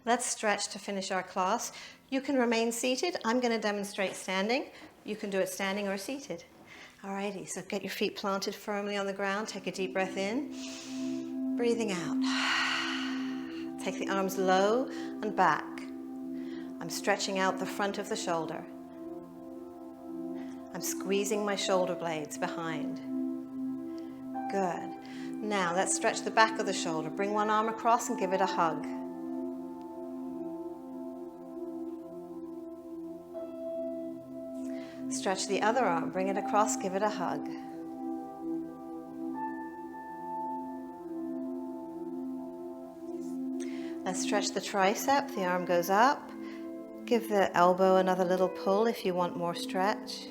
Let's stretch to finish our class. You can remain seated. I'm going to demonstrate standing. You can do it standing or seated. Alrighty, so get your feet planted firmly on the ground. Take a deep breath in. Breathing out. Take the arms low and back. I'm stretching out the front of the shoulder. I'm squeezing my shoulder blades behind. Good. Now let's stretch the back of the shoulder. Bring one arm across and give it a hug. Stretch the other arm, bring it across, give it a hug. Let's stretch the tricep, the arm goes up. Give the elbow another little pull if you want more stretch.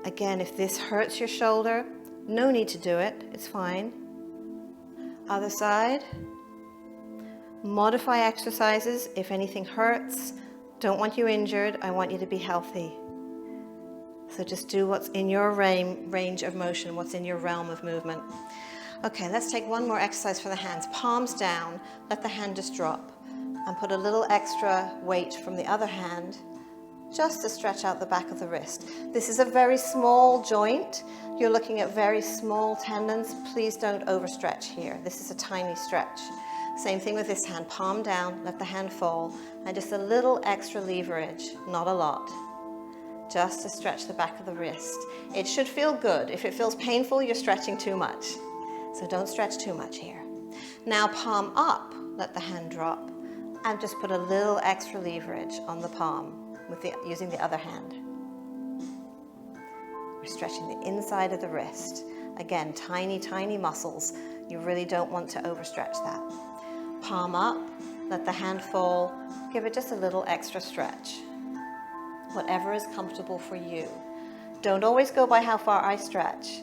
Again, if this hurts your shoulder, no need to do it, it's fine. Other side. Modify exercises if anything hurts. Don't want you injured, I want you to be healthy. So just do what's in your range of motion, what's in your realm of movement. Okay, let's take one more exercise for the hands. Palms down, let the hand just drop. And put a little extra weight from the other hand just to stretch out the back of the wrist. This is a very small joint. You're looking at very small tendons. Please don't overstretch here. This is a tiny stretch. Same thing with this hand. Palm down, let the hand fall, and just a little extra leverage, not a lot. Just to stretch the back of the wrist. It should feel good. If it feels painful, you're stretching too much. So don't stretch too much here. Now palm up, let the hand drop, and just put a little extra leverage on the palm using the other hand. We're stretching the inside of the wrist. Again, tiny, tiny muscles. You really don't want to overstretch that. Palm up, let the hand fall, give it just a little extra stretch. Whatever is comfortable for you. Don't always go by how far I stretch.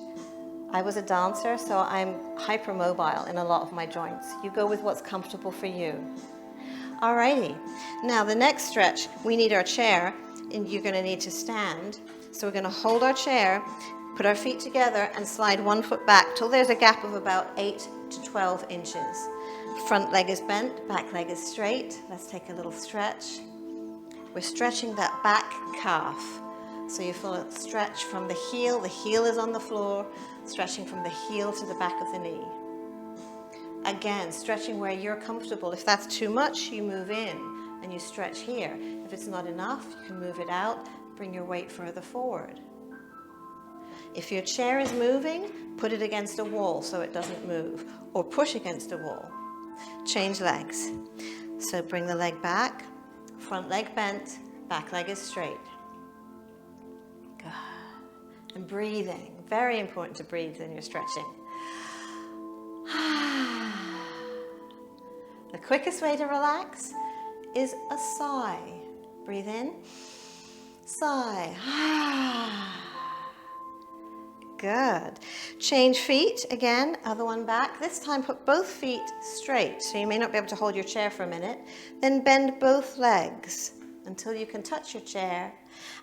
I was a dancer, so I'm hypermobile in a lot of my joints. You go with what's comfortable for you. Alrighty, now the next stretch, we need our chair, and you're gonna need to stand. So we're gonna hold our chair, put our feet together, and slide one foot back till there's a gap of about 8 to 12 inches. Front leg is bent, back leg is straight. Let's take a little stretch. We're stretching that back calf. So you feel a stretch from the heel is on the floor, stretching from the heel to the back of the knee. Again, stretching where you're comfortable. If that's too much, you move in and you stretch here. If it's not enough, you can move it out, bring your weight further forward. If your chair is moving, put it against a wall so it doesn't move, or push against a wall. Change legs. So bring the leg back. Front leg bent, back leg is straight. Good. And breathing. Very important to breathe when you're stretching. The quickest way to relax is a sigh. Breathe in. Sigh. Good. Change feet again, other one back. This time put both feet straight, so you may not be able to hold your chair for a minute. Then bend both legs until you can touch your chair.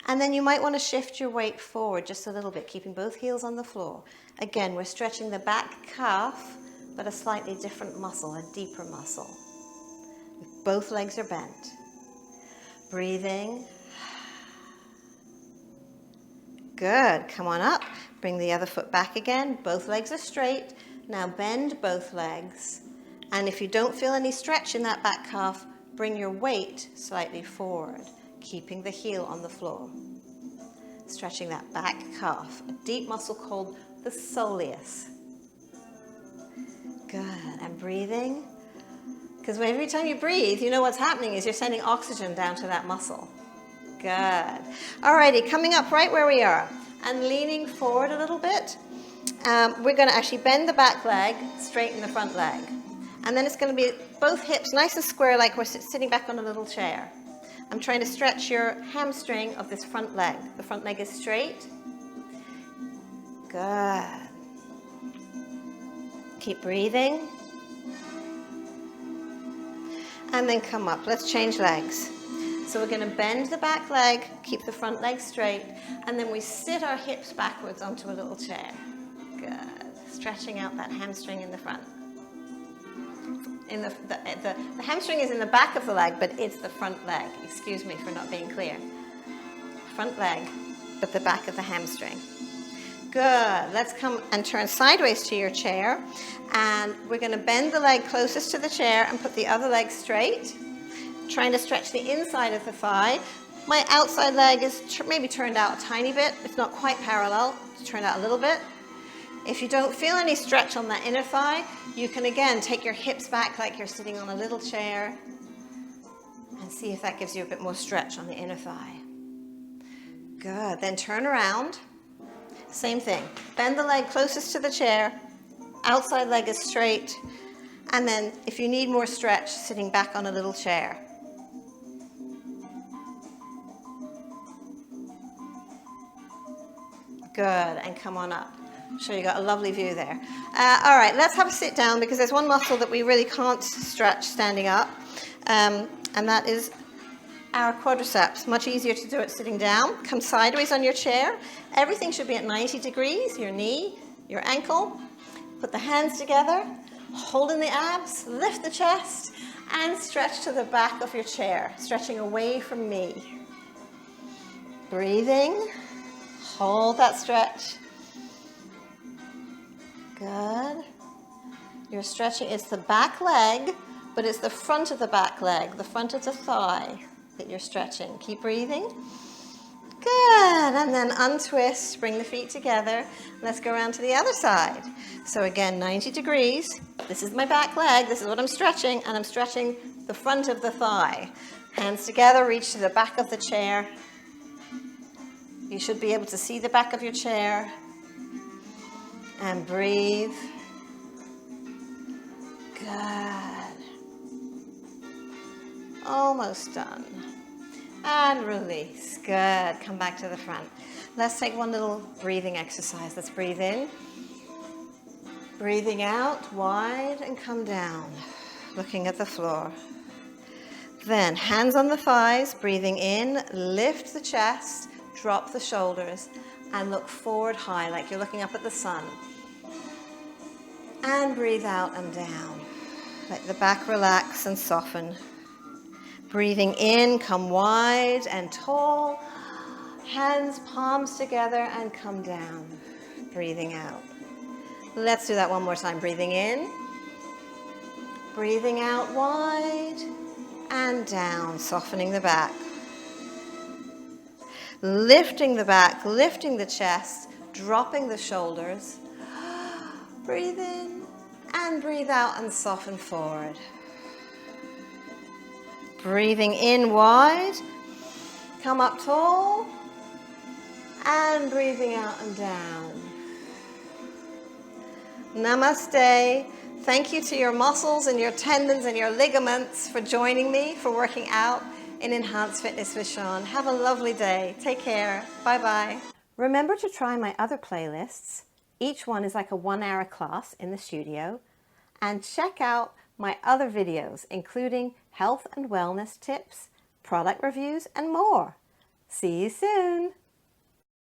And then you might want to shift your weight forward just a little bit, keeping both heels on the floor. Again, we're stretching the back calf, but a slightly different muscle, a deeper muscle. Both legs are bent. Breathing. Good. Come on up. Bring the other foot back again. Both legs are straight. Now bend both legs. And if you don't feel any stretch in that back calf, bring your weight slightly forward, keeping the heel on the floor. Stretching that back calf, a deep muscle called the soleus. Good. And breathing. Because every time you breathe, you know what's happening is you're sending oxygen down to that muscle. Good. Alrighty, coming up right where we are and leaning forward a little bit. We're going to actually bend the back leg, straighten the front leg. And then it's going to be both hips nice and square like we're sitting back on a little chair. I'm trying to stretch your hamstring of this front leg. The front leg is straight. Good. Keep breathing. And then come up. Let's change legs. So we're going to bend the back leg, keep the front leg straight, and then we sit our hips backwards onto a little chair. Good. Stretching out that hamstring in the front. In the hamstring is in the back of the leg, but it's the front leg. Excuse me for not being clear. Front leg, but the back of the hamstring. Good. Let's come and turn sideways to your chair. And we're going to bend the leg closest to the chair and put the other leg straight. Trying to stretch the inside of the thigh. My outside leg is maybe turned out a tiny bit. It's not quite parallel. It's turned out a little bit. If you don't feel any stretch on that inner thigh, you can again take your hips back like you're sitting on a little chair and see if that gives you a bit more stretch on the inner thigh. Good. Then turn around. Same thing. Bend the leg closest to the chair. Outside leg is straight. And then if you need more stretch, sitting back on a little chair. Good, and come on up. I'm sure you got a lovely view there. All right, let's have a sit down because there's one muscle that we really can't stretch standing up, and that is our quadriceps. Much easier to do it sitting down. Come sideways on your chair. Everything should be at 90 degrees, your knee, your ankle. Put the hands together, hold in the abs, lift the chest, and stretch to the back of your chair, stretching away from me. Breathing. Hold that stretch. Good. You're stretching, it's the back leg, but it's the front of the back leg, the front of the thigh that you're stretching. Keep breathing. Good. And then untwist, bring the feet together. Let's go around to the other side. So again, 90 degrees. This is my back leg. This is what I'm stretching, and I'm stretching the front of the thigh. Hands together, reach to the back of the chair. You should be able to see the back of your chair. And breathe. Good. Almost done. And release. Good. Come back to the front. Let's take one little breathing exercise. Let's breathe in. Breathing out, wide, and come down. Looking at the floor. Then hands on the thighs, breathing in, lift the chest. Drop the shoulders and look forward high like you're looking up at the sun. And breathe out and down. Let the back relax and soften. Breathing in, come wide and tall. Hands, palms together and come down. Breathing out. Let's do that one more time. Breathing in. Breathing out wide and down, softening the back. Lifting the back, lifting the chest, dropping the shoulders. Breathe in and breathe out and soften forward. Breathing in wide, come up tall, and breathing out and down. Namaste. Thank you to your muscles and your tendons and your ligaments for joining me, for working out in Enhanced Fitness with Shawn. Have a lovely day. Take care. Bye-bye. Remember to try my other playlists. Each one is like a 1-hour class in the studio. And check out my other videos, including health and wellness tips, product reviews, and more. See you soon.